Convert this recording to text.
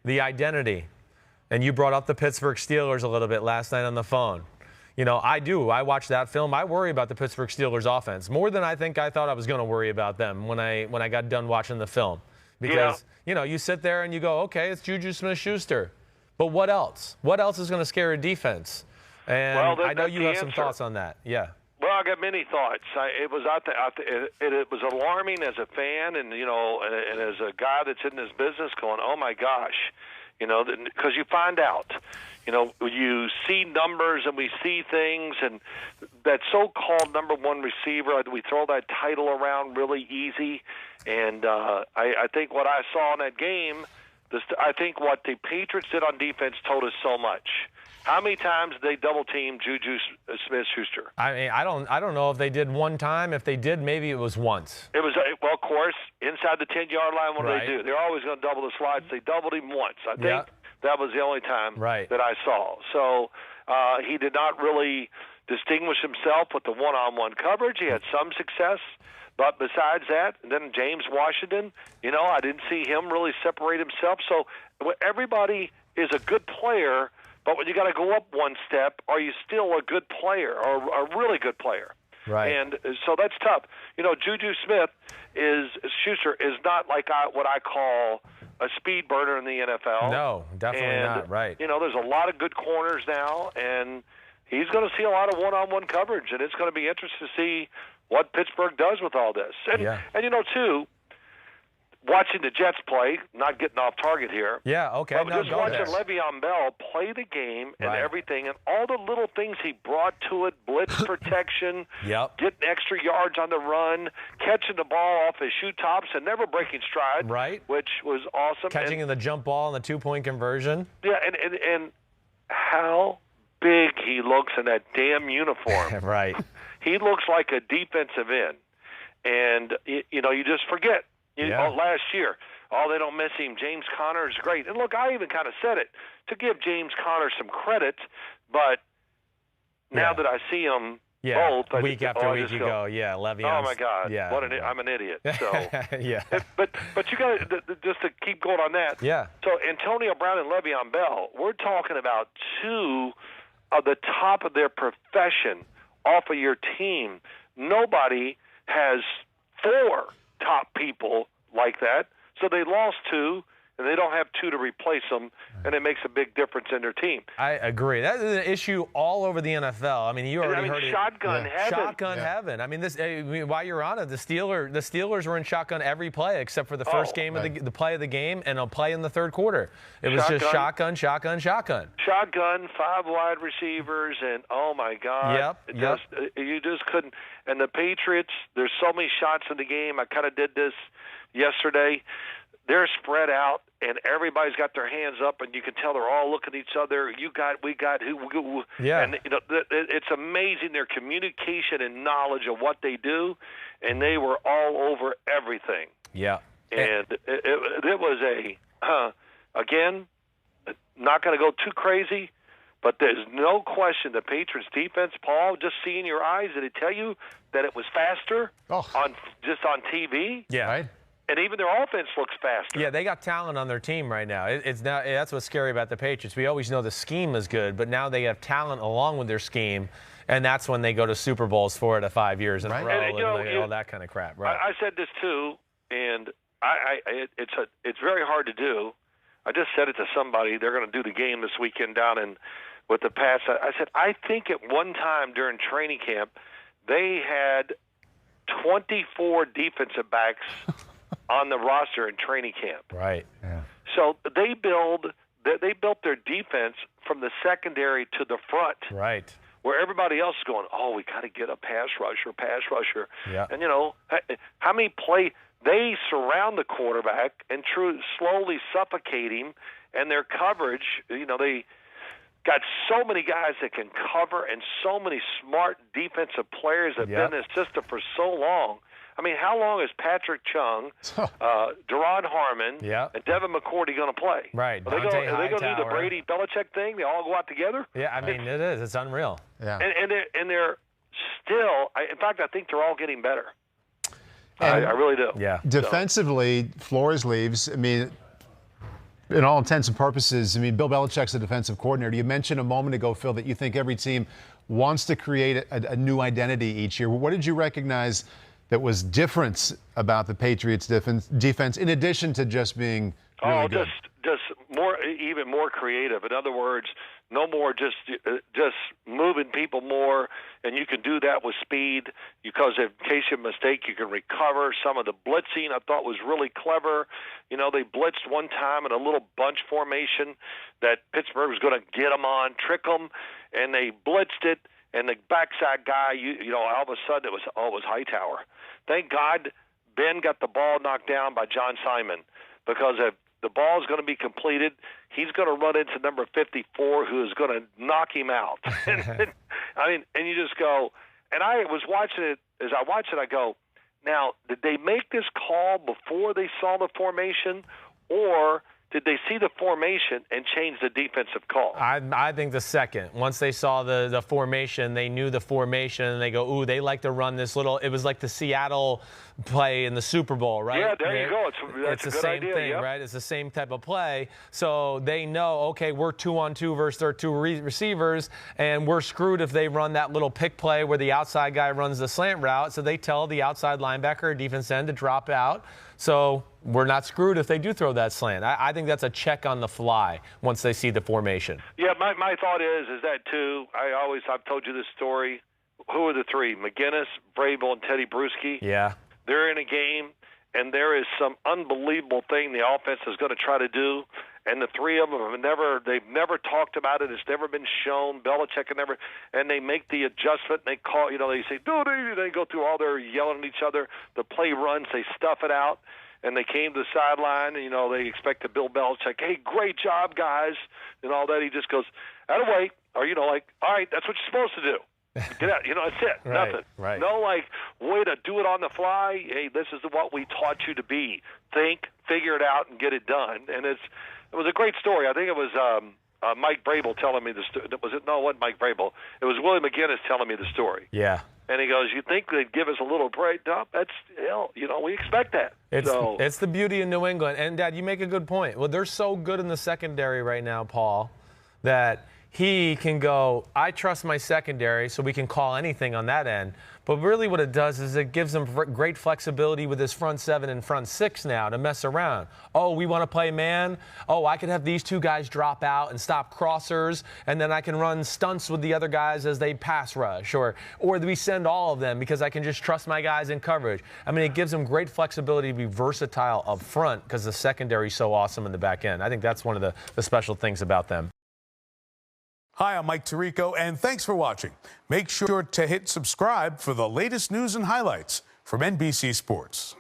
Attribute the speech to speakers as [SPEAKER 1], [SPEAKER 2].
[SPEAKER 1] the identity. And you brought up the Pittsburgh Steelers a little bit last night on the phone. You know, I do. I watch that film. I worry about the Pittsburgh Steelers offense more than I thought I was going to worry about them when I got done watching the film. Because, you know, you sit there and you go, okay, it's Juju Smith-Schuster. But what else? What else is going to scare a defense? And I know you have some thoughts on that. Yeah.
[SPEAKER 2] Well, I got many thoughts. It was it was alarming as a fan, and you know, and as a guy that's in this business, going, oh my gosh, you know, because you find out, you know, you see numbers and we see things, and that so-called number one receiver, we throw that title around really easy, and I think what I saw in that game, I think what the Patriots did on defense told us so much. How many times did they double-team Juju Smith-Schuster?
[SPEAKER 1] I mean, I don't know if they did one time. If they did, maybe it was once.
[SPEAKER 2] It was, well, of course, inside the 10-yard line, what do they do? They're always going to double the slides. They doubled him once. I think that was the only time that I saw. So he did not really distinguish himself with the one-on-one coverage. He had some success. But besides that, then James Washington, you know, I didn't see him really separate himself. So everybody is a good player, but when you got to go up one step, are you still a good player or a really good player?
[SPEAKER 1] Right.
[SPEAKER 2] And so that's tough. You know, Juju Smith-Schuster is not like what I call a speed burner in the NFL.
[SPEAKER 1] No, definitely not. Right.
[SPEAKER 2] You know, there's a lot of good corners now, and he's going to see a lot of one-on-one coverage, and it's going to be interesting to see what Pittsburgh does with all this. And, and you know, too, watching the Jets play, not getting off target here.
[SPEAKER 1] Yeah, okay.
[SPEAKER 2] But just watching Le'Veon Bell play the game and everything, and all the little things he brought to it, blitz protection, getting extra yards on the run, catching the ball off his shoe tops and never breaking stride, which was awesome.
[SPEAKER 1] Catching in the jump ball and the two-point conversion.
[SPEAKER 2] Yeah, and how big he looks in that damn uniform.
[SPEAKER 1] Right.
[SPEAKER 2] He looks like a defensive end. And, you know, you just forget. Last year, they don't miss him. James Conner is great. And, look, I even kind of said it to give James Conner some credit, but now that I see him both.
[SPEAKER 1] Week after week you go, Le'Veon.
[SPEAKER 2] Oh, my God.
[SPEAKER 1] Yeah.
[SPEAKER 2] I'm an idiot. So,
[SPEAKER 1] yeah.
[SPEAKER 2] But you got to, just to keep going on that.
[SPEAKER 1] Yeah.
[SPEAKER 2] So, Antonio Brown and Le'Veon Bell, we're talking about two of the top of their profession off of your team. Nobody has four top people like that. So they lost two, and they don't have two to replace them, and it makes a big difference in their team.
[SPEAKER 1] I agree. That is an issue all over the NFL. I mean, you already heard it.
[SPEAKER 2] Shotgun heaven.
[SPEAKER 1] Shotgun heaven. I mean, while you're on it, the Steelers were in shotgun every play except for the first game of the play of the game and a play in the third quarter. It was just shotgun.
[SPEAKER 2] Shotgun, 5 wide receivers, and oh my God. You just couldn't. And the Patriots, there's so many shots in the game. I kind of did this yesterday. They're spread out, and everybody's got their hands up, and you can tell they're all looking at each other. We got who.
[SPEAKER 1] Yeah.
[SPEAKER 2] And you know, it's amazing their communication and knowledge of what they do, and they were all over everything.
[SPEAKER 1] Yeah.
[SPEAKER 2] And it was again, not going to go too crazy, but there's no question the Patriots defense, Paul, just seeing your eyes, did it tell you that it was faster on TV?
[SPEAKER 1] Yeah. Right.
[SPEAKER 2] And even their offense looks faster.
[SPEAKER 1] Yeah, they got talent on their team right now. That's what's scary about the Patriots. We always know the scheme is good, but now they have talent along with their scheme, and that's when they go to Super Bowls 4 out of 5 years in a row and all that kind of crap. Right.
[SPEAKER 2] I said this too, and it's very hard to do. I just said it to somebody. They're going to do the game this weekend down in with the Pats. I said I think at one time during training camp they had 24 defensive backs on the roster in training camp.
[SPEAKER 1] Right. Yeah.
[SPEAKER 2] So they built their defense from the secondary to the front.
[SPEAKER 1] Right.
[SPEAKER 2] Where everybody else is going, we got to get a pass rusher.
[SPEAKER 1] Yeah.
[SPEAKER 2] And, you know, how many they surround the quarterback and slowly suffocate him, and their coverage, you know, they got so many guys that can cover and so many smart defensive players that have been in the system for so long. I mean, how long is Patrick Chung, Deron Harmon, and Devin McCourty going to play?
[SPEAKER 1] Right.
[SPEAKER 2] Are they going to do the Brady Belichick thing? They all go out together?
[SPEAKER 1] Yeah, I mean, it is. It's unreal.
[SPEAKER 3] Yeah.
[SPEAKER 2] And they're still, in fact, I think they're all getting better. I really do.
[SPEAKER 1] Yeah.
[SPEAKER 3] Defensively, Flores leaves. I mean, in all intents and purposes, I mean, Bill Belichick's a defensive coordinator. You mentioned a moment ago, Phil, that you think every team wants to create a new identity each year. What did you recognize that was different about the Patriots' defense, in addition to just being really good?
[SPEAKER 2] Just more, even more creative. In other words, no more just moving people more, and you can do that with speed because in case you mistake, you can recover. Some of the blitzing I thought was really clever. You know, they blitzed one time in a little bunch formation that Pittsburgh was going to get them on, trick them, and they blitzed it. And the backside guy, you know, all of a sudden it was Hightower. Thank God Ben got the ball knocked down by John Simon, because if the ball is going to be completed, he's going to run into number 54, who is going to knock him out. And you just go, and I was watching it. As I watched it, I go, now, did they make this call before they saw the formation, or did they see the formation and change the defensive call?
[SPEAKER 1] I think the second. Once they saw the formation, they knew the formation, and they go, ooh, they like to run this little – it was like the Seattle play in the Super Bowl, right?
[SPEAKER 2] Yeah, there you go. That's
[SPEAKER 1] it's
[SPEAKER 2] a
[SPEAKER 1] the
[SPEAKER 2] good
[SPEAKER 1] same
[SPEAKER 2] idea,
[SPEAKER 1] thing,
[SPEAKER 2] yep.
[SPEAKER 1] right? It's the same type of play. So they know, okay, we're 2-on-2 versus their two receivers, and we're screwed if they run that little pick play where the outside guy runs the slant route. So they tell the outside linebacker or defense end to drop out. So we're not screwed if they do throw that slant. I think that's a check on the fly once they see the formation.
[SPEAKER 2] Yeah, my thought is that too. I've told you this story. Who are the three? McGinnis, Vrabel, and Teddy Bruschi.
[SPEAKER 1] Yeah.
[SPEAKER 2] They're in a game, and there is some unbelievable thing the offense is going to try to do, and the three of them they've never talked about it. It's never been shown. Belichick had never, and they make the adjustment. And they call, they say, "Do they go through all their yelling at each other. The play runs, they stuff it out." And they came to the sideline, and, they expect to Bill Belichick, hey, great job, guys, and all that. He just goes, out of the way, or, all right, that's what you're supposed to do. Get out. That's it.
[SPEAKER 1] Right,
[SPEAKER 2] Nothing.
[SPEAKER 1] right.
[SPEAKER 2] No, way to do it on the fly. Hey, this is what we taught you to be. Think, figure it out, and get it done. And it was a great story. I think it was Mike Vrabel telling me the story. No, it wasn't Mike Vrabel. It was Willie McGinnis telling me the story.
[SPEAKER 1] Yeah.
[SPEAKER 2] And he goes, you think they'd give us a little break? No, that's, we expect that.
[SPEAKER 1] It's the beauty in New England. And, Dad, you make a good point. Well, they're so good in the secondary right now, Paul, that he can go, I trust my secondary, so we can call anything on that end. But really what it does is it gives him great flexibility with his front seven and front six now to mess around. Oh, we want to play man. Oh, I could have these two guys drop out and stop crossers, and then I can run stunts with the other guys as they pass rush. Or we send all of them because I can just trust my guys in coverage. I mean, it gives them great flexibility to be versatile up front because the secondary is so awesome in the back end. I think that's one of the special things about them.
[SPEAKER 4] Hi, I'm Mike Tirico, and thanks for watching. Make sure to hit subscribe for the latest news and highlights from NBC Sports.